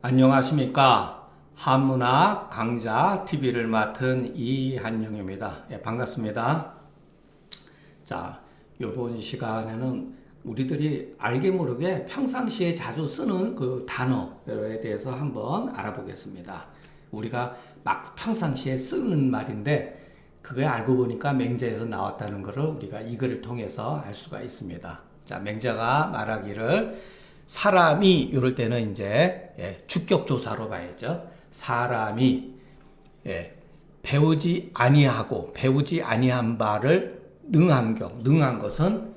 안녕하십니까. 한문학 강좌 TV를 맡은 이한영입니다. 반갑습니다. 자, 이번 시간에는 우리들이 알게 모르게 평상시에 자주 쓰는 그 단어에 대해서 한번 알아보겠습니다. 우리가 막 평상시에 쓰는 말인데 그게 알고 보니까 맹자에서 나왔다는 것을 우리가 이 글을 통해서 알 수가 있습니다. 자, 맹자가 말하기를 사람이 이럴 때는 이제 주격조사로 봐야죠. 사람이 배우지 아니하고 배우지 아니한 바를 능한 것은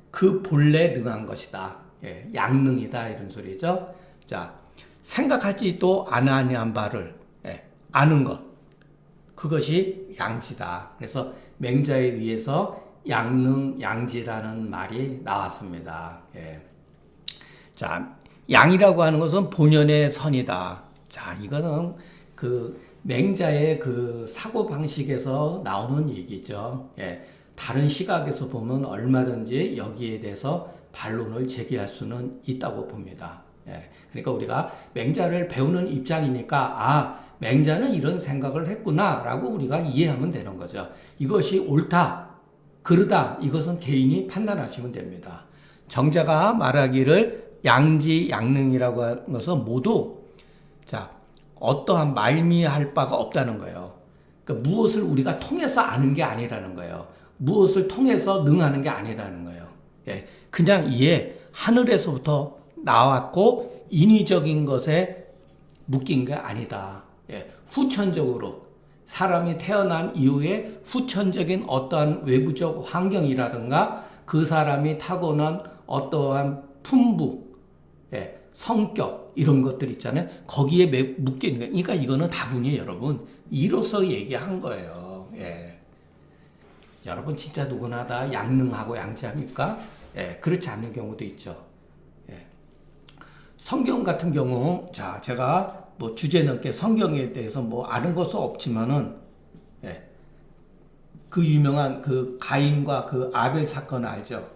그 본래 능한 것이다. 양능이다 이런 소리죠. 자, 생각하지도 아니한 바를 아는 것, 그것이 양지다. 그래서 맹자에 의해서 양능 양지라는 말이 나왔습니다. 자, 양이라고 하는 것은 본연의 선이다. 자, 이거는 그 맹자의 그 사고 방식에서 나오는 얘기죠. 다른 시각에서 보면 얼마든지 여기에 대해서 반론을 제기할 수는 있다고 봅니다. 그러니까 우리가 맹자를 배우는 입장이니까 맹자는 이런 생각을 했구나라고 우리가 이해하면 되는 거죠. 이것이 옳다, 그르다 이것은 개인이 판단하시면 됩니다. 정자가 말하기를 양지 양능이라고 하는 것은 모두 어떠한 말미할 바가 없다는 거예요. 그러니까 무엇을 우리가 통해서 아는 게 아니라는 거예요. 무엇을 통해서 능하는 게 아니라는 거예요. 그냥 이에 하늘에서부터 나왔고 인위적인 것에 묶인 게 아니다. 후천적으로 사람이 태어난 이후에 후천적인 어떠한 외부적 환경이라든가 그 사람이 타고난 어떠한 품부, 성격 이런 것들 있잖아요. 거기에 묶여 있는 거예요. 그러니까 이거는 다분히 여러분 이로서 얘기한 거예요. 여러분 진짜 누구나 다 양능하고 양지합니까? 그렇지 않는 경우도 있죠. 성경 같은 경우, 자, 제가 뭐 주제 넘게 성경에 대해서 뭐 아는 것은 없지만은, 그 유명한 그 가인과 그 아벨 사건 알죠?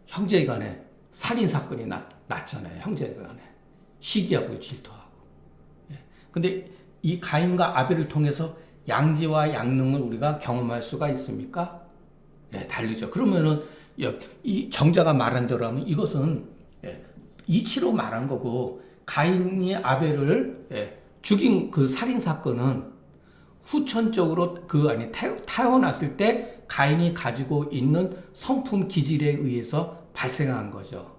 형제 간에 살인 사건이 났잖아요. 형제 간에. 시기하고 질투하고. 근데 이 가인과 아벨을 통해서 양지와 양능을 우리가 경험할 수가 있습니까? 다르죠. 그러면은 이 정자가 말한 대로 하면 이것은 이치로 말한 거고 가인이 아벨을 죽인 그 살인 사건은 후천적으로 태어났을 때 가인이 가지고 있는 성품 기질에 의해서 발생한 거죠.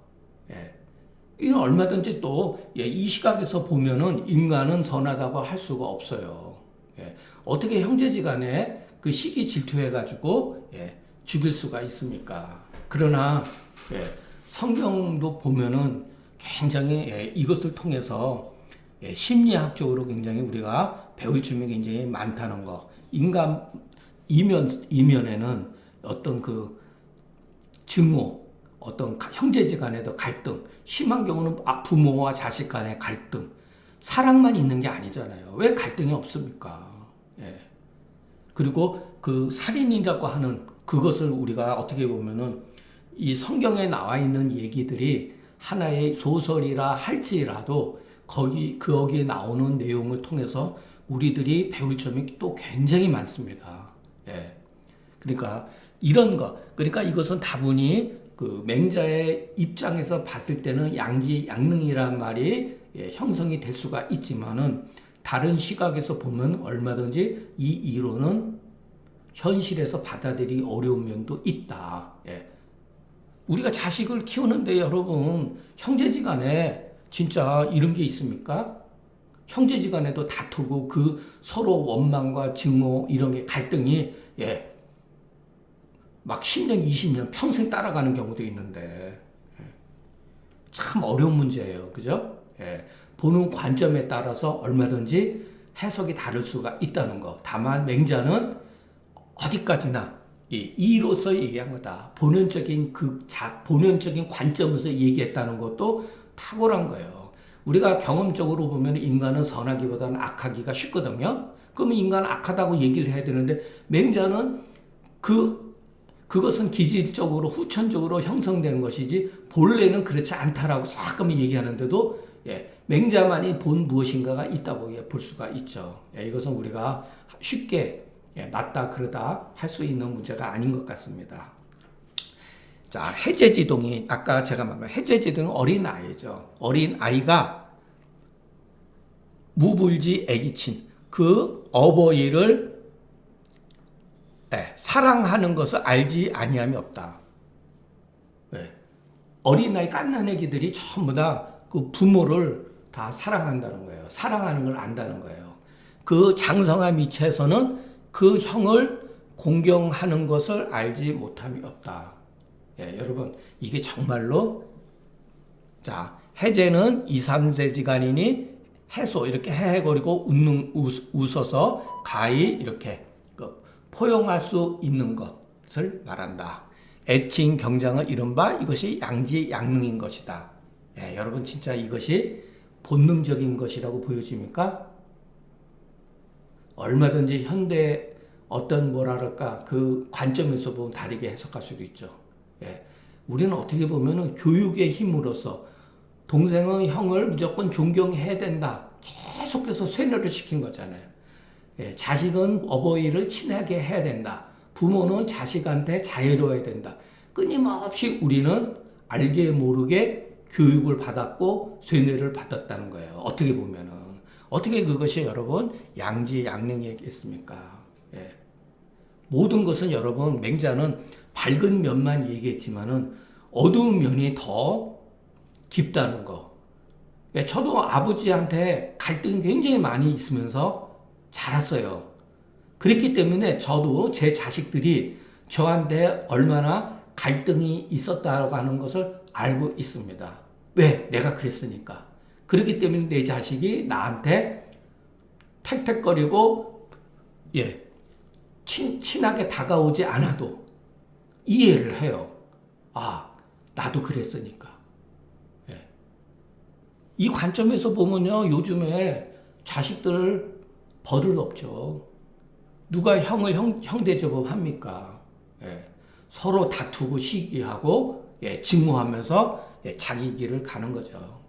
이건 얼마든지 또 이 시각에서 보면은 인간은 선하다고 할 수가 없어요. 어떻게 형제지간에 그 시기 질투해가지고 죽일 수가 있습니까? 그러나 성경도 보면은 굉장히 이것을 통해서 심리학적으로 굉장히 우리가 배울 점이 굉장히 많다는 거. 인간 이면에는 어떤 그 증오, 어떤 형제지 간에도 갈등, 심한 경우는 부모와 자식 간의 갈등, 사랑만 있는 게 아니잖아요. 왜 갈등이 없습니까? 그리고 그 살인이라고 하는 그것을 우리가 어떻게 보면은 이 성경에 나와 있는 얘기들이 하나의 소설이라 할지라도 거기에 나오는 내용을 통해서 우리들이 배울 점이 또 굉장히 많습니다. 그러니까 이런 거, 그러니까 이것은 다분히 그 맹자의 입장에서 봤을 때는 양지 양능이란 말이 형성이 될 수가 있지만은 다른 시각에서 보면 얼마든지 이 이론은 현실에서 받아들이기 어려운 면도 있다. 우리가 자식을 키우는데 여러분 형제지간에 진짜 이런 게 있습니까? 형제지간에도 다투고 그 서로 원망과 증오 이런 게 갈등이 막 10년, 20년 평생 따라가는 경우도 있는데 참 어려운 문제예요. 그죠? 보는 관점에 따라서 얼마든지 해석이 다를 수가 있다는 거. 다만 맹자는 어디까지나 이로서 얘기한 거다. 본연적인 본연적인 관점에서 얘기했다는 것도 탁월한 거예요. 우리가 경험적으로 보면 인간은 선하기보다는 악하기가 쉽거든요. 그러면 인간은 악하다고 얘기를 해야 되는데 맹자는 그것은 기질적으로 후천적으로 형성된 것이지 본래는 그렇지 않다라고 잠깐만 얘기하는데도 맹자만이 본 무엇인가가 있다고 볼 수가 있죠. 이것은 우리가 쉽게 맞다 그러다 할 수 있는 문제가 아닌 것 같습니다. 자, 해제지동이 아까 제가 말한 해제지동은 어린 아이죠. 어린 아이가 무불지 애기친 그 어버이를 사랑하는 것을 알지 아니함이 없다. 어린아이 갓난아기들이 전부 다 그 부모를 다 사랑한다는 거예요. 사랑하는 걸 안다는 거예요. 그 장성한 미치에서는 그 형을 공경하는 것을 알지 못함이 없다. 여러분 이게 정말로 자 해제는 2, 3세지간이니 해소 이렇게 헤헤거리고 웃어서 가히 이렇게 포용할 수 있는 것을 말한다. 애칭 경장은 이른바 이것이 양지양능인 것이다. 여러분 진짜 이것이 본능적인 것이라고 보여집니까? 얼마든지 현대 어떤 뭐랄까 그 관점에서 보면 다르게 해석할 수도 있죠. 우리는 어떻게 보면은 교육의 힘으로써 동생은 형을 무조건 존경해야 된다. 계속해서 쇠뇌를 시킨 거잖아요. 자식은 어버이를 친하게 해야 된다. 부모는 자식한테 자애로워야 된다. 끊임없이 우리는 알게 모르게 교육을 받았고 쇠뇌를 받았다는 거예요. 어떻게 보면은 어떻게 그것이 여러분 양지양능이겠습니까? 모든 것은 여러분 맹자는 밝은 면만 얘기했지만은 어두운 면이 더 깊다는 거. 저도 아버지한테 갈등이 굉장히 많이 있으면서 자랐어요. 그렇기 때문에 저도 제 자식들이 저한테 얼마나 갈등이 있었다고 하는 것을 알고 있습니다. 왜? 내가 그랬으니까. 그렇기 때문에 내 자식이 나한테 택택거리고 친하게 다가오지 않아도 이해를 해요. 아, 나도 그랬으니까. 이 관점에서 보면요, 요즘에 자식들 버릇 없죠. 누가 형을 형대제법 합니까? 서로 다투고 시기하고 증오하면서 자기 길을 가는 거죠.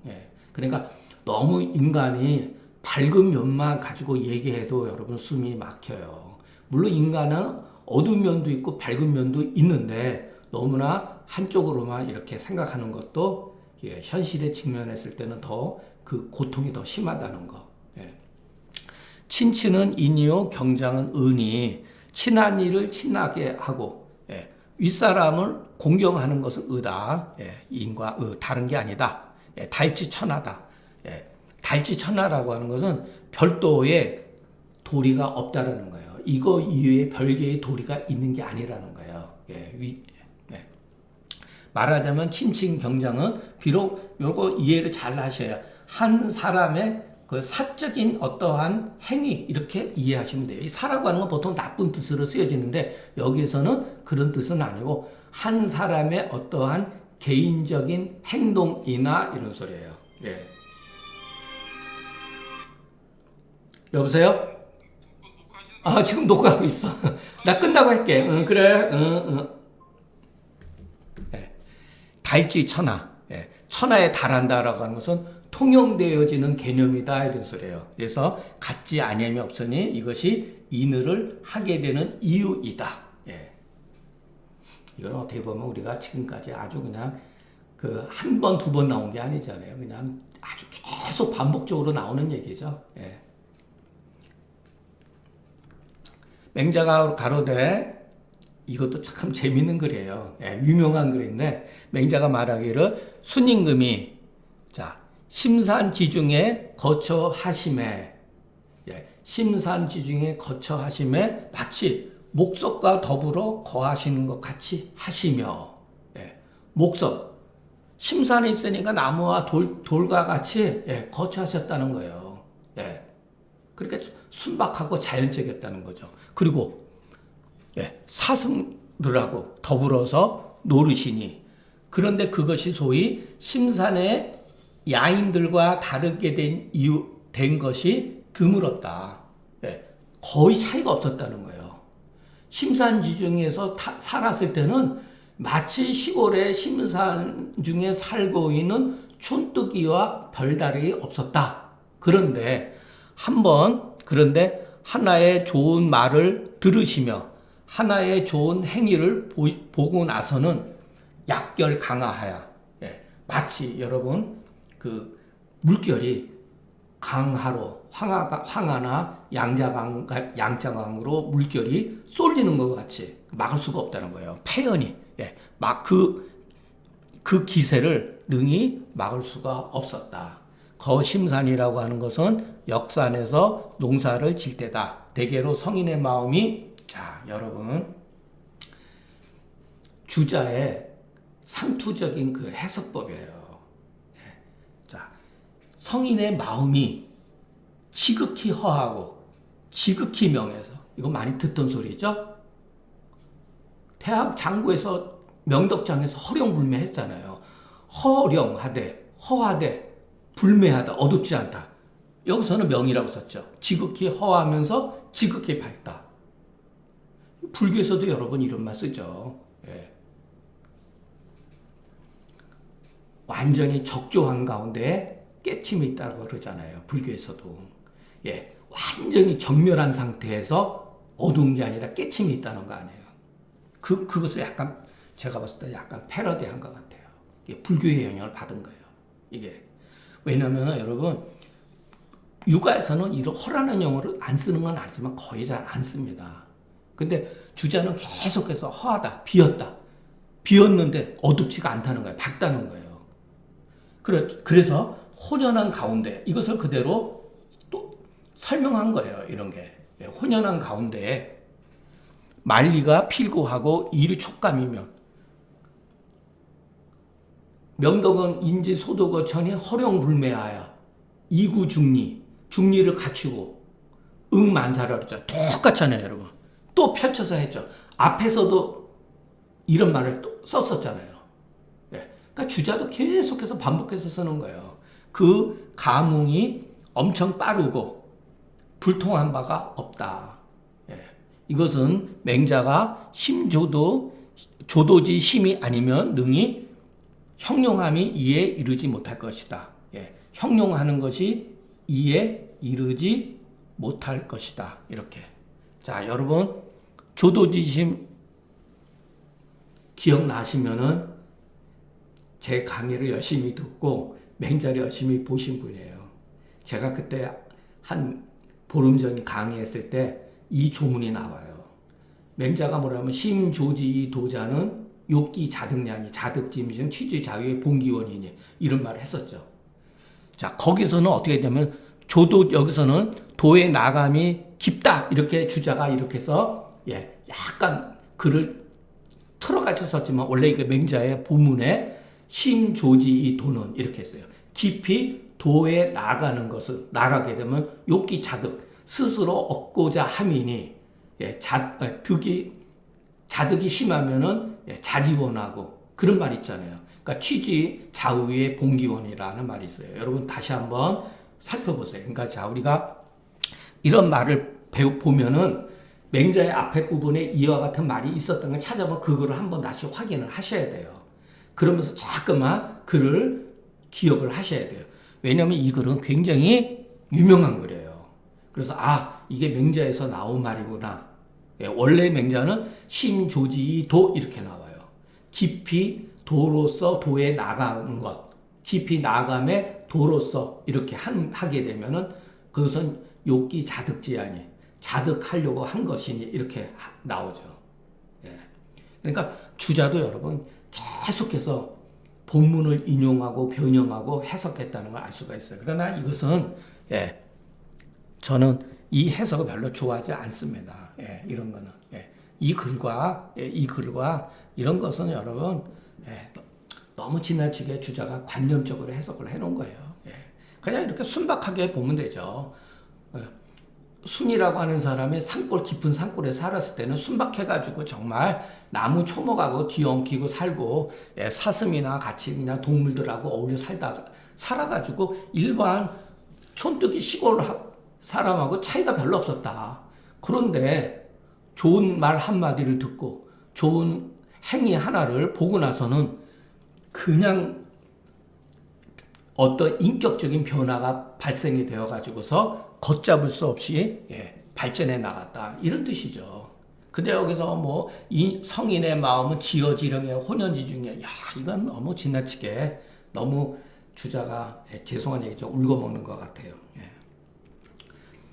그러니까 너무 인간이 밝은 면만 가지고 얘기해도 여러분 숨이 막혀요. 물론 인간은 어두운 면도 있고 밝은 면도 있는데 너무나 한쪽으로만 이렇게 생각하는 것도 현실에 직면했을 때는 더 그 고통이 더 심하다는 거. 친친은 인이요 경장은 은이 친한 이를 친하게 하고 윗사람을 공경하는 것은 의다. 인과 의 다른 게 아니다. 달지천하다. 달지천하라고 하는 것은 별도의 도리가 없다라는 거예요. 이거 이외에 별개의 도리가 있는 게 아니라는 거예요. 말하자면 친친 경장은 비록 요거 이해를 잘 하셔야 한 사람의 그 사적인 어떠한 행위 이렇게 이해하시면 돼요. 이 사라고 하는 건 보통 나쁜 뜻으로 쓰여지는데 여기에서는 그런 뜻은 아니고 한 사람의 어떠한 개인적인 행동이나 이런 소리예요. 여보세요? 아 지금 녹화하고 있어. 나 끝나고 할게. 응, 그래. 달지천하. 천하에 달한다라고 하는 것은 통용되어지는 개념이다 이런 소리예요. 그래서 같지 아니함이 없으니 이것이 인의를 하게 되는 이유이다. 이건 어떻게 보면 우리가 지금까지 아주 그냥 그 한 번, 두 번 나온 게 아니잖아요. 그냥 아주 계속 반복적으로 나오는 얘기죠. 맹자가 가로되 이것도 참 재밌는 글이에요. 유명한 글인데 맹자가 말하기를 순임금이 자 심산지중에 거처하심에 심산지중에 거처하심에 마치 목석과 더불어 거하시는 것 같이 하시며 목석 심산에 있으니까 나무와 돌과 같이 거처하셨다는 거예요. 그러니까 순박하고 자연적이었다는 거죠. 그리고 사슴들하고 더불어서 노르시니 그런데 그것이 소위 심산의 야인들과 다르게 된 것이 드물었다. 거의 차이가 없었다는 거예요. 심산지중에서 살았을 때는 마치 시골의 심산 중에 살고 있는 촌뜨기와 별다름이 없었다. 그런데 하나의 좋은 말을 들으시며 하나의 좋은 행위를 보고 나서는 약결 강하하여, 마치 여러분 그 물결이 강하로 황하나 양자강으로 물결이 쏠리는 것 같이 막을 수가 없다는 거예요. 패연이 막 그 기세를 능히 막을 수가 없었다. 거심산이라고 하는 것은 역산에서 농사를 질 때다. 대개로 성인의 마음이, 자 여러분, 주자의 상투적인 그 해석법이에요. 자, 성인의 마음이 지극히 허하고 지극히 명해서, 이거 많이 듣던 소리죠? 대학 장구에서 명덕장에서 허령불매했잖아요. 허령하되 허하되 불매하다, 어둡지 않다. 여기서는 명이라고 썼죠. 지극히 허하면서 지극히 밝다. 불교에서도 여러분 이런 말 쓰죠. 완전히 적조한 가운데 깨침이 있다고 그러잖아요. 불교에서도. 완전히 정멸한 상태에서 어두운 게 아니라 깨침이 있다는 거 아니에요. 그것을 약간 제가 봤을 때 약간 패러디한 것 같아요. 이게 불교의 영향을 받은 거예요. 이게. 왜냐면 여러분, 육아에서는 이런 허라는 용어를 안 쓰는 건 아니지만 거의 잘 안 씁니다. 근데 주자는 계속해서 허하다, 비었는데 어둡지가 않다는 거예요. 밝다는 거예요. 그래서 혼연한 가운데, 이것을 그대로 또 설명한 거예요. 이런 게. 혼연한 가운데 만리가 필고하고 일이 촉감이면, 명덕은 인지 소득어 천이 허령불매하여 중리를 갖추고 응만사를 했죠. 똑같잖아요, 여러분. 또 펼쳐서 했죠. 앞에서도 이런 말을 또 썼었잖아요. 그러니까 주자도 계속해서 반복해서 쓰는 거예요. 그 감흥이 엄청 빠르고 불통한 바가 없다. 이것은 맹자가 조도지 심이 아니면 능히 형용함이 이에 이르지 못할 것이다. 형용하는 것이 이에 이르지 못할 것이다. 이렇게. 자, 여러분, 조도지심 기억나시면은 제 강의를 열심히 듣고 맹자를 열심히 보신 분이에요. 제가 그때 한 보름 전 강의했을 때 이 조문이 나와요. 맹자가 뭐라면 심조지 도자는 욕기 자득량이 자득짐승 취지 자유의 본기원이니, 이런 말을 했었죠. 자, 거기서는 어떻게 되냐면 여기서는 도의 나감이 깊다, 이렇게 주자가 이렇게 해서 약간 글을 틀어가지고 썼지만 원래 그 맹자의 본문에 심조지 도는 이렇게 했어요. 깊이 도에 나가게 되면 욕기 자득, 스스로 얻고자 함이니, 자득이 심하면은 자지원하고, 그런 말 있잖아요. 그러니까 취지 좌우의 본기원이라는 말이 있어요. 여러분 다시 한번 살펴보세요. 그러니까 자, 우리가 이런 말을 보면은 맹자의 앞에 부분에 이와 같은 말이 있었던 걸 찾아보면 그거를 한번 다시 확인을 하셔야 돼요. 그러면서 자꾸만 글을 기억을 하셔야 돼요. 왜냐하면 이 글은 굉장히 유명한 글이에요. 그래서 이게 맹자에서 나온 말이구나. 원래 맹자는 심조지도 이렇게 나와요. 깊이 도로서 도에 나가는 것, 깊이 나감에 도로서 이렇게 하게 되면은 그것은 욕기 자득지아니, 자득하려고 한 것이니, 이렇게 나오죠. 그러니까 주자도 여러분 계속해서 본문을 인용하고 변형하고 해석했다는 걸 알 수가 있어요. 그러나 이것은 저는 이 해석을 별로 좋아하지 않습니다. 이런 거는 이 글과 이런 것은 여러분 너무 지나치게 주자가 관념적으로 해석을 해놓은 거예요. 그냥 이렇게 순박하게 보면 되죠. 순이라고 하는 사람이 깊은 산골에 살았을 때는 순박해가지고 정말 나무 초목하고 뒤엉키고 살고, 사슴이나 같이 그냥 동물들하고 어울려 살아가지고 일반 촌뜨기 시골 사람하고 차이가 별로 없었다. 그런데 좋은 말 한마디를 듣고 좋은 행위 하나를 보고 나서는 그냥 어떤 인격적인 변화가 발생이 되어 가지고서 걷잡을 수 없이 발전해 나갔다 이런 뜻이죠. 근데 여기서 뭐 이 성인의 마음은 지어지령의 혼연지중에 이건 너무 지나치게 너무 주자가 죄송한 얘기죠. 울고먹는 것 같아요.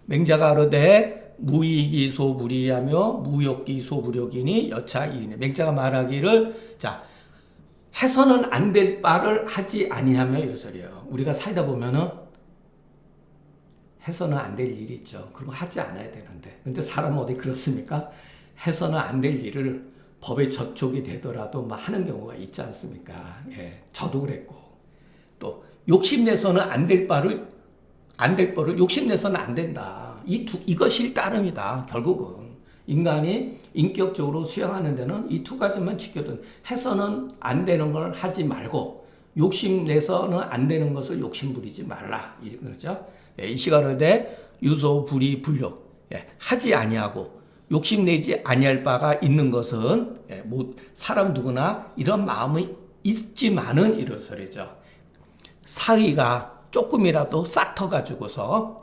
맹자가 하르되 무이기소 무리하며 무욕기소 무력이니 여차 이이네. 맹자가 말하기를 자 해서는 안 될 바를 하지 아니하며 이런 소리예요. 우리가 살다 보면은 해서는 안 될 일이 있죠. 그럼 하지 않아야 되는데. 근데 사람은 어디 그렇습니까? 해서는 안 될 일을 법에 저촉이 되더라도 막 하는 경우가 있지 않습니까? 저도 그랬고. 또 욕심내서는 안 될 바를 욕심내서는 안 된다. 이것이 따름이다. 결국은 인간이 인격적으로 수행하는 데는 이 두 가지만 지켜둔 해서는 안 되는 걸 하지 말고 욕심내서는 안 되는 것을 욕심부리지 말라. 이거죠. 이 시간을 대 유소 불이 불욕 하지 아니하고 욕심내지 아니할 바가 있는 것은 뭐 사람 누구나 이런 마음이 있지만은 이런 소리죠. 사의가 조금이라도 싹터가지고서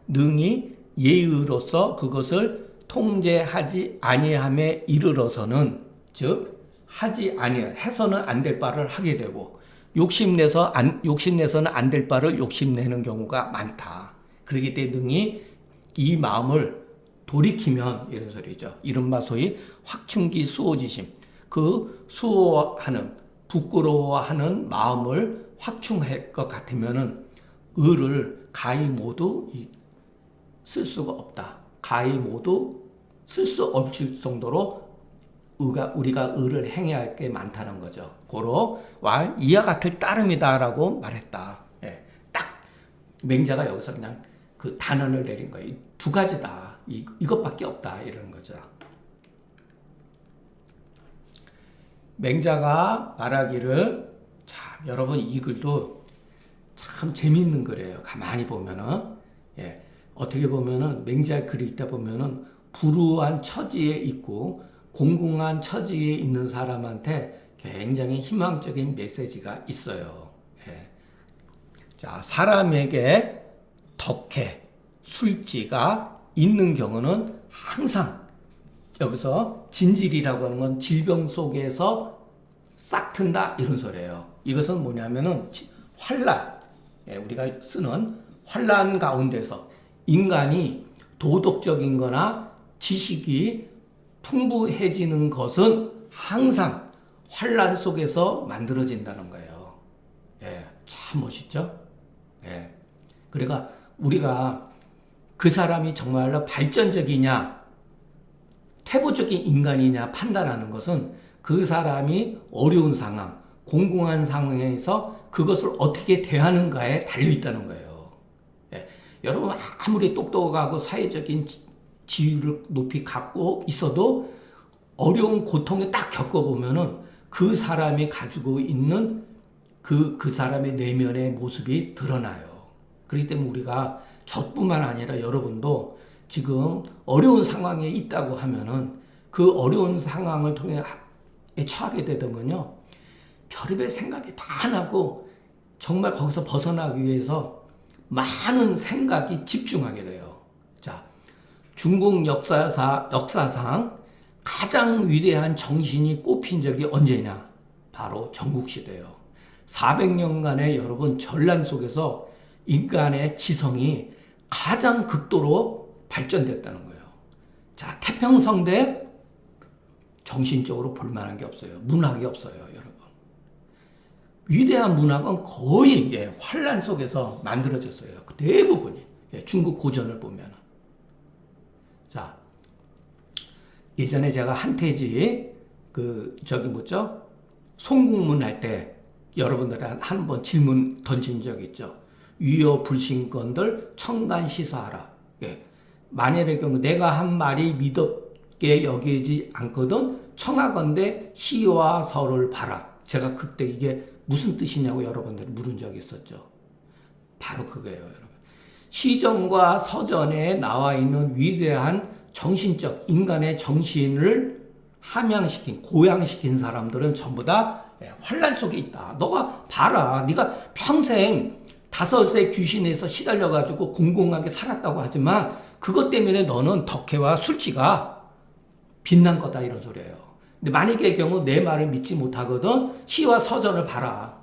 능히 예의로서 그것을 통제하지 아니함에 이르러서는 즉 하지 해서는 안 될 바를 하게 되고 욕심내서는 안 될 바를 욕심내는 경우가 많다. 그렇기 때문에 능히 이 마음을 돌이키면 이런 소리죠. 이른바 소위 확충기 수호지심. 그 수호하는 부끄러워하는 마음을 확충할 것 같으면은 의를 가히 모두 쓸 수가 없다. 가히 모두 쓸 수 없을 정도로 우리가 의를 행해야 할 게 많다는 거죠. 고로 왈 이와 같을 따름이다라고 말했다. 딱 맹자가 여기서 그냥 그 단언을 내린 거예요. 두 가지다. 이것밖에 없다. 이러는 거죠. 맹자가 말하기를 참 여러분 이 글도 참 재미있는 글이에요. 가만히 보면은 어떻게 보면은 맹자의 글이 있다 보면은 불우한 처지에 있고 공공한 처지에 있는 사람한테 굉장히 희망적인 메시지가 있어요. 자, 사람에게 덕해, 술지가 있는 경우는 항상 여기서 진질이라고 하는 건 질병 속에서 싹 튼다 이런 소리예요. 이것은 뭐냐면은 환란, 우리가 쓰는 환란 가운데서 인간이 도덕적인 거나 지식이 풍부해지는 것은 항상 환란 속에서 만들어진다는 거예요. 참 멋있죠? 그러니까 우리가 그 사람이 정말로 발전적이냐, 태보적인 인간이냐 판단하는 것은 그 사람이 어려운 상황, 공공한 상황에서 그것을 어떻게 대하는가에 달려있다는 거예요. 여러분 아무리 똑똑하고 사회적인 지위를 높이 갖고 있어도 어려운 고통에 딱 겪어보면은 그 사람이 가지고 있는 그 사람의 내면의 모습이 드러나요. 그렇기 때문에 우리가 저뿐만 아니라 여러분도 지금 어려운 상황에 있다고 하면은 그 어려운 상황을 통해 처하게 되면요. 별의별 생각이 다 나고 정말 거기서 벗어나기 위해서 많은 생각이 집중하게 돼요. 자, 중국 역사상 가장 위대한 정신이 꼽힌 적이 언제냐? 바로 전국시대예요. 400년간의 여러분 전란 속에서 인간의 지성이 가장 극도로 발전됐다는 거예요. 자, 태평성대 정신적으로 볼만한 게 없어요. 문학이 없어요, 여러분. 위대한 문학은 거의 환란 속에서 만들어졌어요. 대부분이 중국 고전을 보면. 자, 예전에 제가 한태지 송국문 할 때 여러분들한테 한 번 질문 던진 적 있죠. 위여 불신건들 청단 시사하라. 만약의 경우 내가 한 말이 믿었게 여기지 않거든 청하건대 시와 서를 봐라. 제가 그때 이게 무슨 뜻이냐고 여러분들 물은 적이 있었죠. 바로 그거예요, 여러분. 시전과 서전에 나와 있는 위대한 정신적 인간의 정신을 함양시킨 고양시킨 사람들은 전부 다 환란 속에 있다. 너가 봐라. 네가 평생 5의 귀신에서 시달려가지고 공공하게 살았다고 하지만 그것 때문에 너는 덕해와 술취가 빛난 거다 이런 소리예요. 근데 만약의 경우 내 말을 믿지 못하거든 시와 서전을 봐라.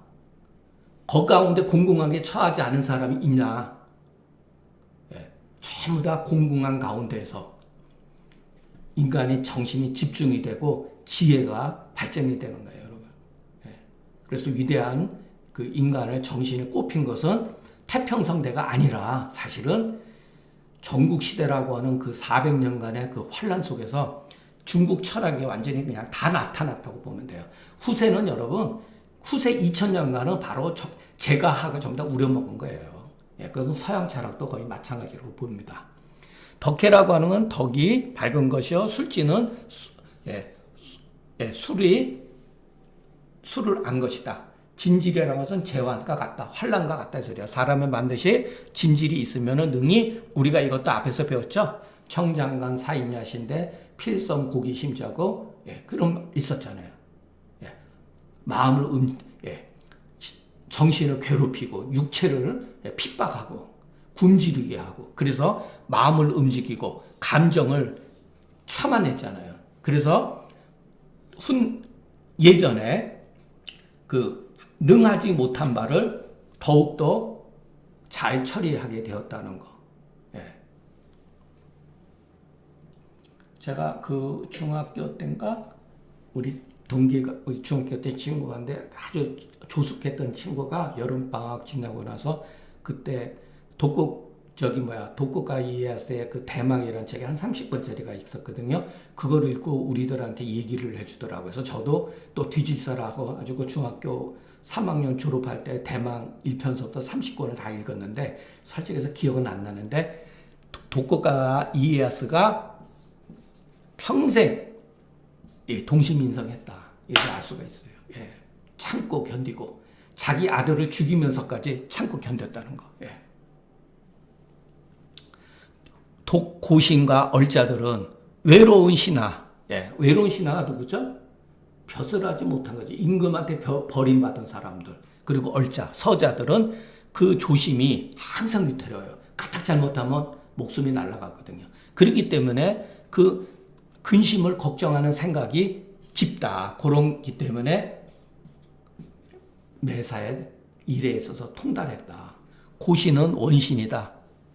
거 가운데 공공하게 처하지 않은 사람이 있냐? 전부 다 공공한 가운데에서 인간의 정신이 집중이 되고 지혜가 발전이 되는 거예요, 여러분. 그래서 위대한 그 인간의 정신이 꼽힌 것은 태평성대가 아니라 사실은 전국시대라고 하는 그 400년간의 그 환란 속에서 중국 철학이 완전히 그냥 다 나타났다고 보면 돼요. 후세는 여러분, 후세 2000년간은 바로 제가하고 전부 다 우려먹은 거예요. 그것은 서양 철학도 거의 마찬가지로 봅니다. 덕해라고 하는 건 덕이 밝은 것이요. 술지는 술을 안 것이다. 진질이라는 것은 재환과 같다. 환란과 같다. 이 소리야. 사람은 반드시 진질이 있으면 능히 우리가 이것도 앞에서 배웠죠. 청장간 사임야신데 필성 고기심자고 그런 있었잖아요. 마음을 정신을 괴롭히고 육체를 핍박하고 굶주리게 하고 그래서 마음을 움직이고 감정을 참아냈잖아요. 그래서 예전에 그 능하지 못한 바를 더욱더 잘 처리하게 되었다는 거. 제가 그 중학교 때인가 우리 동기가 우리 중학교 때 친구인데 아주 조숙했던 친구가 여름방학 지나고 나서 그때 독국가 이에야스의 그 대망이라는 책이 한 30권짜리가 있었거든요. 그걸 읽고 우리들한테 얘기를 해주더라고요. 그래서 저도 또 뒤집사라고 가지고 중학교 3학년 졸업할 때 대망 1편서부터 30권을 다 읽었는데 솔직해서 기억은 안 나는데 독국가 이에야스가 평생 동시민성했다. 이렇게 알 수가 있어요. 참고 견디고 자기 아들을 죽이면서까지 참고 견뎠다는 거. 독고신과 얼자들은 외로운 신하. 외로운 신하가 누구죠? 벼슬하지 못한 거지. 임금한테 버림받은 사람들. 그리고 얼자, 서자들은 그 조심이 항상 위태로워요. 까딱 잘못하면 목숨이 날아가거든요. 그렇기 때문에 그 근심을 걱정하는 생각이 깊다. 그런기 때문에 매사에 일에 있어서 통달했다. 고신은 원신이다.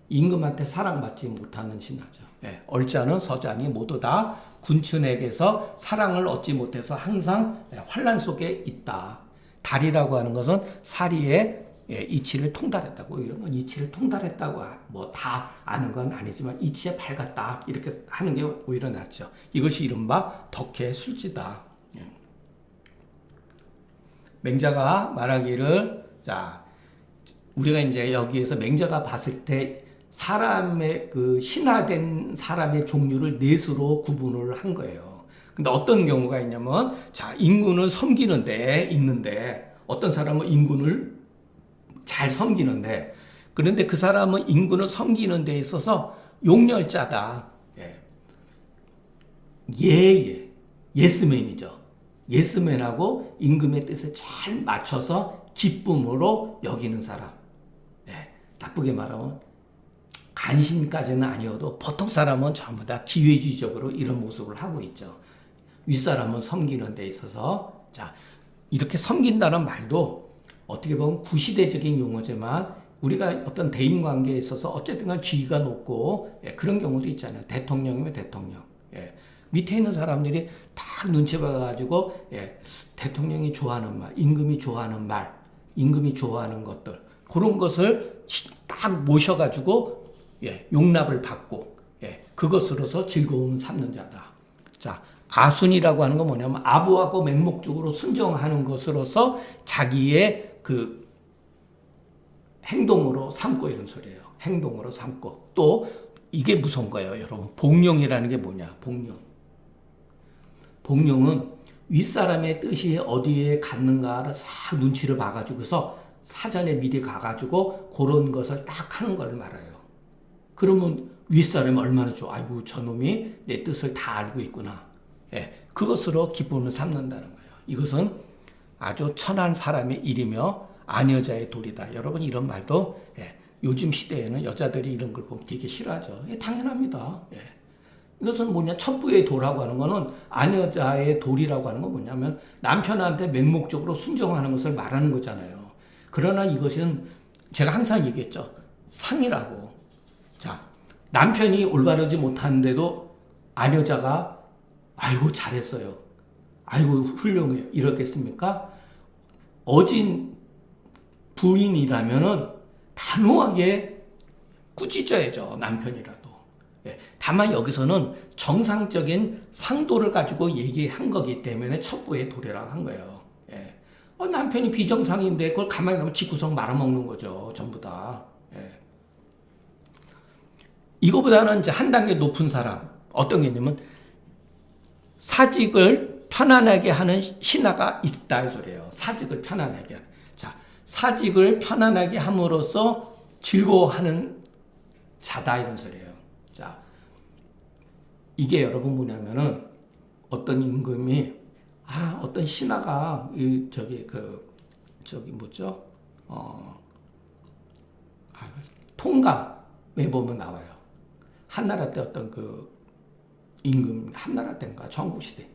임금한테 사랑받지 못하는 신하죠. 얼자는 서자니 모두 다 군춘에게서 사랑을 얻지 못해서 항상 환란 속에 있다. 달이라고 하는 것은 사리의 이치를 통달했다고 이런 건 이치를 통달했다고 뭐 다 아는 건 아니지만 이치에 밝았다 이렇게 하는 게 오히려 낫죠. 이것이 이른바 덕해 술지다. 맹자가 말하기를 자 우리가 이제 여기에서 맹자가 봤을 때 사람의 그 신화된 사람의 종류를 넷으로 구분을 한 거예요. 근데 어떤 경우가 있냐면 자 인군을 섬기는데 있는데 어떤 사람은 인군을 잘 섬기는데 그런데 그 사람은 인군을 섬기는 데 있어서 용렬자다. 예스맨이죠. 예스맨하고 임금의 뜻에 잘 맞춰서 기쁨으로 여기는 사람. 나쁘게 말하면 간신까지는 아니어도 보통 사람은 전부 다 기회주의적으로 이런 모습을 하고 있죠. 윗사람은 섬기는 데 있어서 자 이렇게 섬긴다는 말도 어떻게 보면 구시대적인 용어지만 우리가 어떤 대인관계에 있어서 어쨌든 간 지위가 높고 그런 경우도 있잖아요. 대통령이면 대통령. 밑에 있는 사람들이 딱 눈치 봐가지고 대통령이 좋아하는 말, 임금이 좋아하는 말, 임금이 좋아하는 것들 그런 것을 딱 모셔가지고 용납을 받고 그것으로서 즐거움을 삼는 자다. 자 아순이라고 하는 건 뭐냐면 아부하고 맹목적으로 순종하는 것으로서 자기의 그 행동으로 삼고 이런 소리예요. 행동으로 삼고 또 이게 무서운 거예요, 여러분. 복룡이라는 게 뭐냐? 복룡은 윗사람의 뜻이 어디에 갔는가를 싹 눈치를 봐가지고서 사전에 미리 가가지고 그런 것을 딱 하는 걸 말해요. 그러면 윗사람이 얼마나 좋아. 아이고 저놈이 내 뜻을 다 알고 있구나. 그것으로 기쁨을 삼는다는 거예요. 이것은 아주 천한 사람의 일이며 아녀자의 도리다. 여러분 이런 말도 요즘 시대에는 여자들이 이런 걸 보면 되게 싫어하죠. 당연합니다. 이것은 뭐냐, 첩부의 도라고 하는 거는 아녀자의 도리라고 하는 건 뭐냐면 남편한테 맹목적으로 순종하는 것을 말하는 거잖아요. 그러나 이것은 제가 항상 얘기했죠. 상이라고. 자, 남편이 올바르지 못하는데도 아녀자가 아이고 잘했어요, 아이고 훌륭해요 이러겠습니까? 어진 부인이라면은 단호하게 꾸짖어야죠, 남편이라도. 다만 여기서는 정상적인 상도를 가지고 얘기한 거기 때문에 첩부의 도래라고 한 거예요. 남편이 비정상인데 그걸 가만히 놓으면 집구석 말아먹는 거죠, 전부 다. 이거보다는 이제 한 단계 높은 사람, 어떤 게 있냐면 사직을 편안하게 하는 신하가 있다 이 소리예요. 사직을 편안하게 하는. 자, 사직을 편안하게 함으로써 즐거워하는 자다 이런 소리예요. 자, 이게 여러분 뭐냐면은 어떤 임금이 어떤 신하가 뭐죠? 통감에 보면 나와요. 한나라 때 어떤 그 임금, 한나라 때인가 전국시대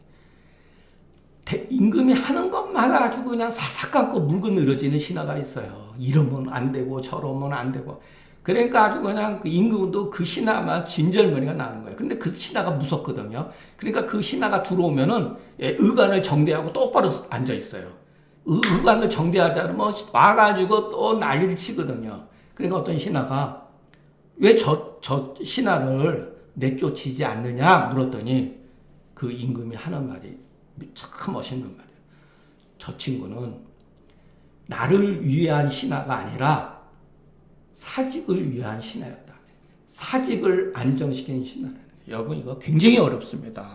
임금이 하는 것마다 아주 그냥 사삭 감고 물고 늘어지는 신하가 있어요. 이러면 안 되고 저러면 안 되고. 그러니까 아주 그냥 그 임금도 그 신하만 진절머리가 나는 거예요. 근데 그 신하가 무섭거든요. 그러니까 그 신하가 들어오면은 의관을 정대하고 똑바로 앉아 있어요. 의관을 정대하자 그러면 와가지고 또 난리를 치거든요. 그러니까 어떤 신하가 왜 저 신하를 내쫓이지 않느냐 물었더니 그 임금이 하는 말이 참 멋있는 말이에요. 저 친구는 나를 위한 신하가 아니라 사직을 위한 신하였다. 사직을 안정시키는 신하다. 여러분 이거 굉장히 어렵습니다.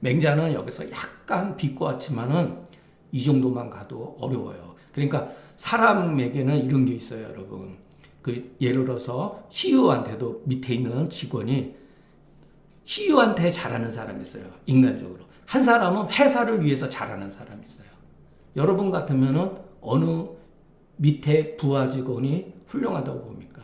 맹자는 여기서 약간 비꼬았지만은 이 정도만 가도 어려워요. 그러니까 사람에게는 이런 게 있어요, 여러분. 예를 들어서 CEO한테도 밑에 있는 직원이 CEO한테 잘하는 사람이 있어요. 인간적으로. 한 사람은 회사를 위해서 잘하는 사람이 있어요. 여러분 같으면은 어느 밑에 부하 직원이 훌륭하다고 봅니까?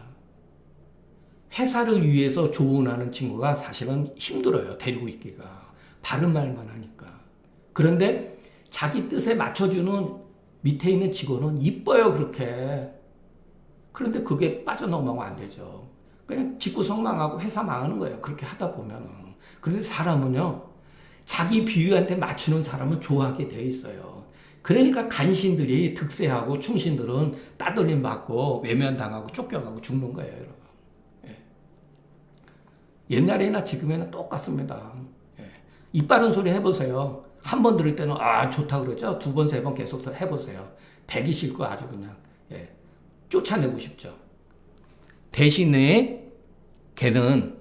회사를 위해서 조언하는 친구가 사실은 힘들어요. 데리고 있기가. 바른 말만 하니까. 그런데 자기 뜻에 맞춰주는 밑에 있는 직원은 이뻐요, 그렇게. 그런데 그게 빠져넘어가면 안 되죠. 그냥 집구석 망하고 회사 망하는 거예요. 그렇게 하다 보면은. 그런데 사람은요, 자기 비위한테 맞추는 사람은 좋아하게 돼 있어요. 그러니까 간신들이 득세하고 충신들은 따돌림 받고 외면당하고 쫓겨가고 죽는 거예요, 여러분. 옛날에나 지금에나 똑같습니다. 입 바른 소리 해보세요. 한 번 들을 때는 좋다 그러죠. 두 번, 세 번 계속 해보세요. 배기 싫고 아주 그냥 쫓아내고 싶죠. 대신에 걔는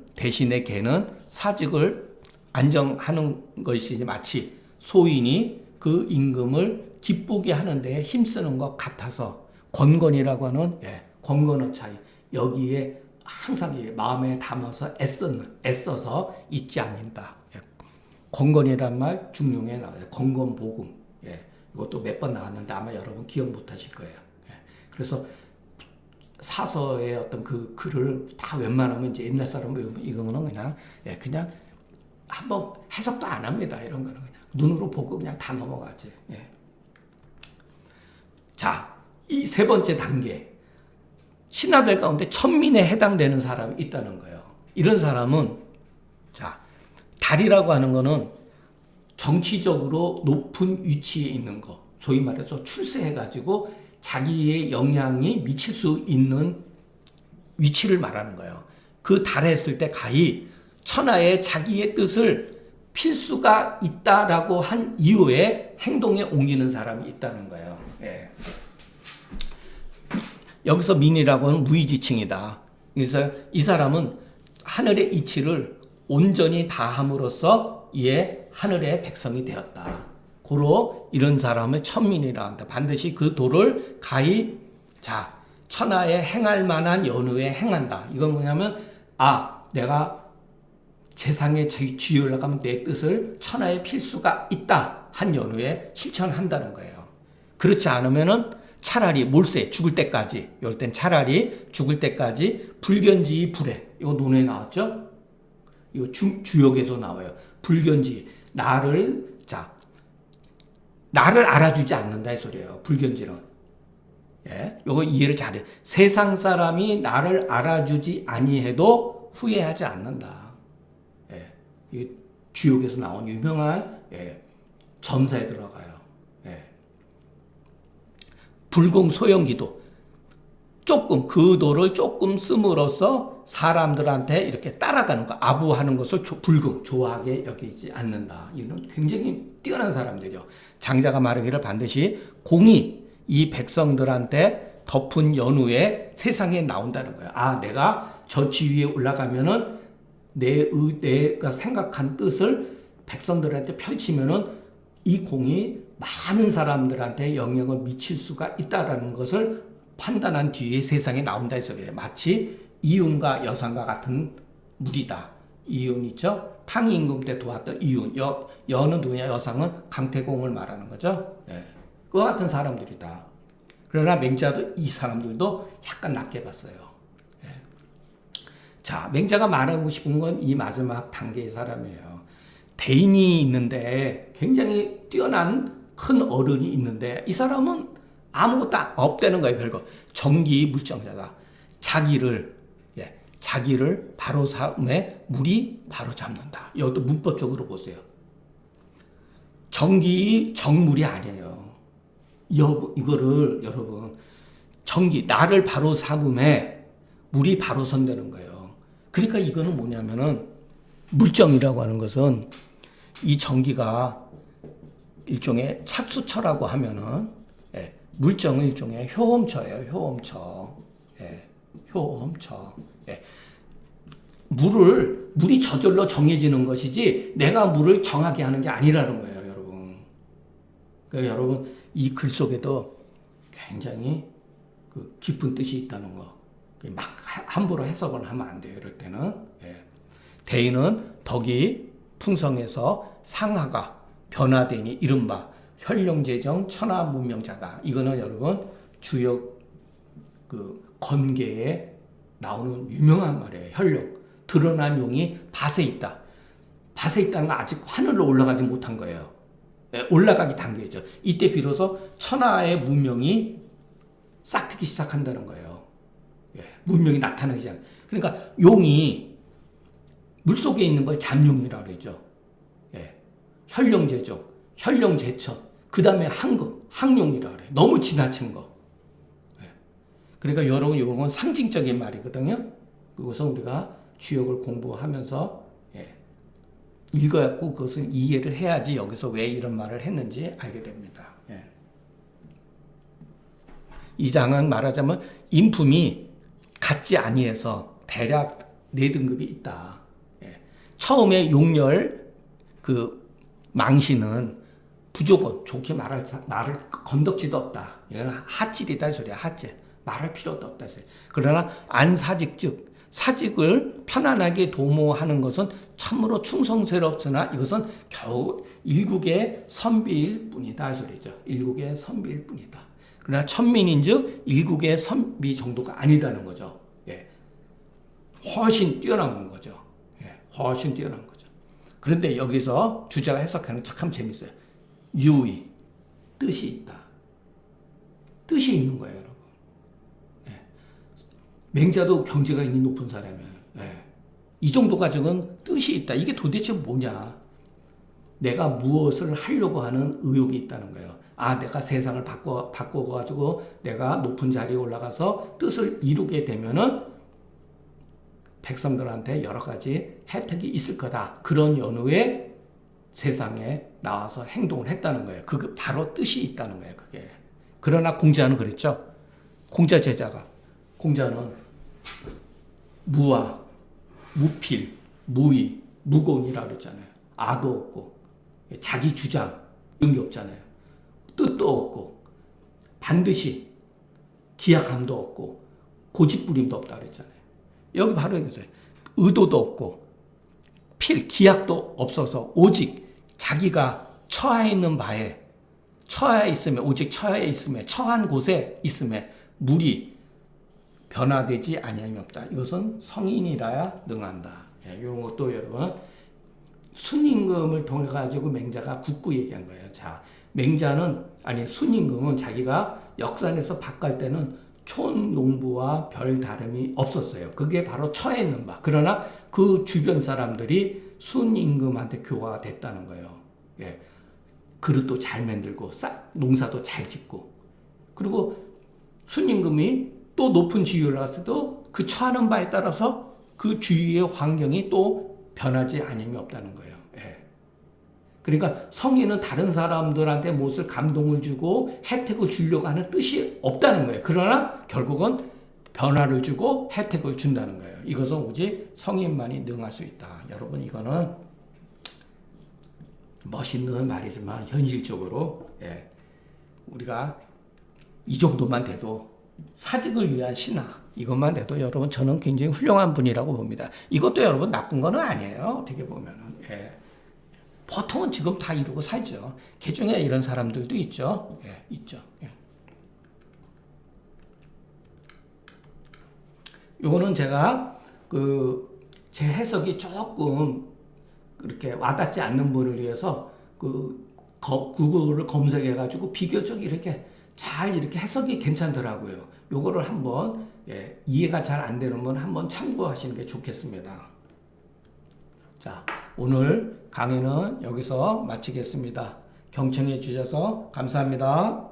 사직을 안정하는 것이 마치 소인이 그 임금을 기쁘게 하는 데 힘쓰는 것 같아서 권건이라고 하는 권건의 차이, 여기에 항상 마음에 담아서 애써서 잊지 않는다. 권건이란 말 중용에 나와요. 권건복음. 이것도 몇 번 나왔는데 아마 여러분 기억 못 하실 거예요. 그래서 사서의 어떤 그 글을 다 웬만하면 이제 옛날 사람 이거는 그냥 한번 해석도 안 합니다. 이런 거는 그냥 눈으로 보고 그냥 다 넘어가지. 자, 이 세 번째 단계. 신하들 가운데 천민에 해당되는 사람이 있다는 거예요. 이런 사람은 달이라고 하는 거는 정치적으로 높은 위치에 있는 거, 소위 말해서 출세해가지고 자기의 영향이 미칠 수 있는 위치를 말하는 거예요. 그 달에 했을 때 가히 천하에 자기의 뜻을 필수가 있다라고 한 이후에 행동에 옮기는 사람이 있다는 거예요. 여기서 민이라고 하는 무의지층이다. 그래서 이 사람은 하늘의 이치를 온전히 다함으로써 이에 하늘의 백성이 되었다. 고로 이런 사람을 천민이라 한다. 반드시 그 도를 가히 천하에 행할 만한 연후에 행한다. 이건 뭐냐면 내가 세상에 쥐에 올라가면 내 뜻을 천하에 필수가 있다 한 연후에 실천한다는 거예요. 그렇지 않으면은 차라리 몰세 죽을 때까지, 이럴 땐 차라리 죽을 때까지 불견지 불해. 이거 논에 나왔죠? 이거 주역에서 나와요. 불견지. 나를 알아주지 않는다 이 소리예요. 불견지는. 예, 요거 이해를 잘해. 세상 사람이 나를 알아주지 아니해도 후회하지 않는다. 예, 이 주역에서 나온 유명한 점사에 들어가요. 예. 불공소형기도 조금 그 도를 조금 씀으로써 사람들한테 이렇게 따라가는 거, 아부하는 것을 불공 좋아하게 여기지 않는다. 이는 굉장히 뛰어난 사람들이요. 장자가 말하기를 반드시 공이 이 백성들한테 덮은 연후에 세상에 나온다는 거예요. 아, 내가 저 지위에 올라가면은 내가 생각한 뜻을 백성들한테 펼치면은 이 공이 많은 사람들한테 영향을 미칠 수가 있다라는 것을 판단한 뒤에 세상에 나온다 이 소리예요. 마치 이윤과 여상과 같은 무리다. 이윤 있죠? 탕 임금 때 도왔던 이윤. 여는 누구냐? 여상은 강태공을 말하는 거죠. 예. 그와 같은 사람들이다. 그러나 맹자도 이 사람들도 약간 낮게 봤어요. 예. 자, 맹자가 말하고 싶은 건 이 마지막 단계의 사람이에요. 대인이 있는데 굉장히 뛰어난 큰 어른이 있는데 이 사람은 아무것도 없다는 거예요. 별거. 정기 물정자다. 자기를 바로 삼에 물이 바로 잡는다. 이것도 문법적으로 보세요. 정기 정물이 아니에요. 이거를 여러분 나를 바로 삼음에 물이 바로 선다는 거예요. 그러니까 이거는 뭐냐면은 물정이라고 하는 것은 이 정기가 일종의 착수처라고 하면은 물정은 일종의 효험처예요. 효험처. 효험처. 물이 저절로 정해지는 것이지 내가 물을 정하게 하는 게 아니라는 거예요, 여러분. 그러니까 여러분 이 글 속에도 굉장히 깊은 뜻이 있다는 거. 막 함부로 해석을 하면 안 돼요. 이럴 때는. 대인은 덕이 풍성해서 상하가 변화되니 이른바 현룡제정 천하문명자다. 이거는 여러분 주역 건계에 나오는 유명한 말이에요. 현룡. 드러난 용이 밭에 있다. 밭에 있다는 건 아직 하늘로 올라가지 못한 거예요. 올라가기 단계죠. 이때 비로소 천하의 문명이 싹트기 시작한다는 거예요. 문명이 나타나기 시작. 그러니까 용이 물속에 있는 걸 잠용이라고 그러죠. 현룡제종, 현룡제천, 그 다음에 항용이라고 그래요. 너무 지나친 거. 그러니까 여러분 이건 상징적인 말이거든요. 그것은 우리가 주역을 공부하면서 읽어갖고 그것을 이해를 해야지 여기서 왜 이런 말을 했는지 알게 됩니다. 이 장은 말하자면 인품이 같지 아니해서 대략 4등급이 있다. 처음에 용렬 망신은 부족은 좋게 말을 건덕지도 없다. 이건 핫질이다 이 소리야. 핫질. 말할 필요도 없다 이 소리야. 그러나 안사직 즉 사직을 편안하게 도모하는 것은 참으로 충성스럽으나 이것은 겨우 일국의 선비일 뿐이다 이 소리죠. 일국의 선비일 뿐이다. 그러나 천민인즉 일국의 선비 정도가 아니다는 거죠. 훨씬 뛰어난 거죠. 훨씬 뛰어난 거죠. 그런데 여기서 주자가 해석하는 참 재밌어요. 유의, 뜻이 있다. 뜻이 있는 거예요, 여러분. 맹자도 경제가 있는 높은 사람이에요. 이 정도 가지고는 뜻이 있다. 이게 도대체 뭐냐? 내가 무엇을 하려고 하는 의욕이 있다는 거예요. 아, 내가 세상을 바꿔가지고 내가 높은 자리에 올라가서 뜻을 이루게 되면은 백성들한테 여러 가지 혜택이 있을 거다. 그런 연후에 세상에 나와서 행동을 했다는 거예요. 그게 바로 뜻이 있다는 거예요, 그게. 그러나 공자는 그랬죠. 공자 제자가. 공자는 무아, 무필, 무의, 무곤이라고 그랬잖아요. 아도 없고, 자기 주장, 이런 게 없잖아요. 뜻도 없고, 반드시 기약함도 없고, 고집부림도 없다 그랬잖아요. 여기 바로 이거죠. 의도도 없고, 기약도 없어서 오직 자기가 처해 있는 바에 처해 있음에 오직 처해 있음에 처한 곳에 있음에 물이 변화되지 아니함이 없다. 이것은 성인이라야 능한다. 예, 이런 것도 여러분 순임금을 통해 가지고 맹자가 굳고 얘기한 거예요. 자, 맹자는 아니 순임금은 자기가 역산에서 바꿀 때는 촌농부와 별 다름이 없었어요. 그게 바로 처해 있는 바. 그러나 그 주변 사람들이 순임금한테 교화가 됐다는 거예요. 예. 그릇도 잘 만들고 농사도 잘 짓고 그리고 순임금이 또 높은 지위를 갔어도 그 처하는 바에 따라서 그 주위의 환경이 또 변하지 않음이 없다는 거예요. 예. 그러니까 성인은 다른 사람들한테 무엇을 감동을 주고 혜택을 주려고 하는 뜻이 없다는 거예요. 그러나 결국은 변화를 주고 혜택을 준다는 거예요. 이것은 오직 성인만이 능할 수 있다. 여러분 이거는 멋있는 말이지만 현실적으로 예, 우리가 이 정도만 돼도 사직을 위한 신화 이것만 돼도 여러분 저는 굉장히 훌륭한 분이라고 봅니다. 이것도 여러분 나쁜 거는 아니에요. 어떻게 보면은 예. 보통은 지금 다 이루고 살죠. 개중에 이런 사람들도 있죠. 예, 있죠. 예. 요거는 제가 제 해석이 조금 그렇게 와닿지 않는 분을 위해서 구글을 검색해가지고 비교적 이렇게 잘 이렇게 해석이 괜찮더라고요. 요거를 한번 예, 이해가 잘 안 되는 분 한번 참고하시는 게 좋겠습니다. 자, 오늘 강의는 여기서 마치겠습니다. 경청해 주셔서 감사합니다.